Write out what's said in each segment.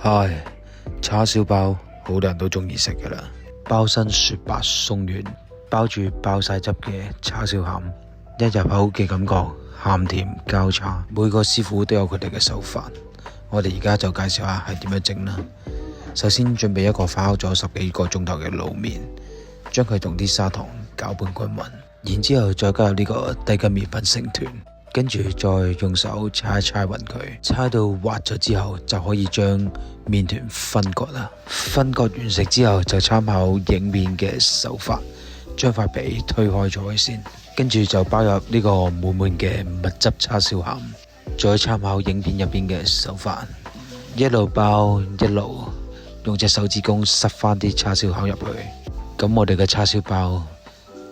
嗨，叉燒包好多人都中意食噶啦，包身雪白鬆軟，包住爆晒汁嘅叉燒餡，一入口嘅感覺鹹甜交叉，每個師傅都有佢哋嘅手法。我哋而家就介紹下係點樣整啦。首先準備一個發酵咗10幾個鐘頭嘅滷麵，將佢同啲砂糖攪拌均勻，然之後再加入呢個低筋麵粉成團。跟住再用手搓一搓勻佢，搓到滑咗之後就可以將麵團分割啦。分割完成之後就參考影片嘅手法，將塊皮推開咗佢先，跟住就包入呢個滿滿嘅蜜汁叉燒餡，再參考影片入邊嘅手法，一路包一路用隻手指公塞翻啲叉燒餡入去，咁我哋嘅叉燒包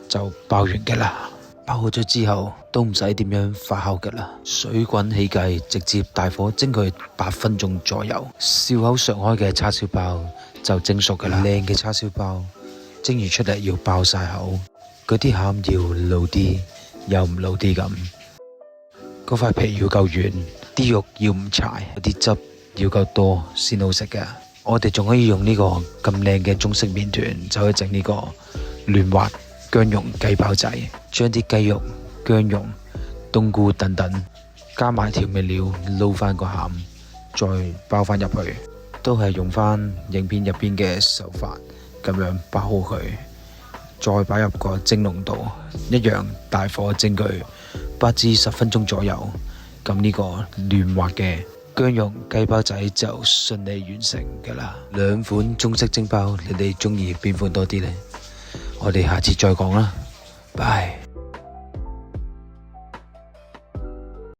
就包完嘅啦。包好咗之後都唔使點樣發酵㗎啦，水滾起計，直接大火蒸佢8分鐘左右。笑口常開嘅叉燒包就蒸熟㗎啦。靚嘅叉燒包蒸完出嚟要爆晒口，嗰啲餡要老啲又唔老啲咁，嗰塊皮要夠軟，啲肉要唔柴，啲汁要夠多先好食㗎。我哋仲可以用呢個咁靚嘅中式麵團，就可以整呢個嫩滑薑蓉雞包仔，將啲雞肉、薑蓉、冬菇等等加埋調味料撈翻個餡，再包翻入去，都係用翻影片入邊嘅手法咁樣包好佢，再擺入個蒸籠度，一樣大火蒸佢8至10分鐘左右。咁呢個嫩滑嘅薑蓉雞包仔就順利完成噶啦。兩款中式蒸包，你哋中意邊款多啲呢？我哋下次再講啦，拜。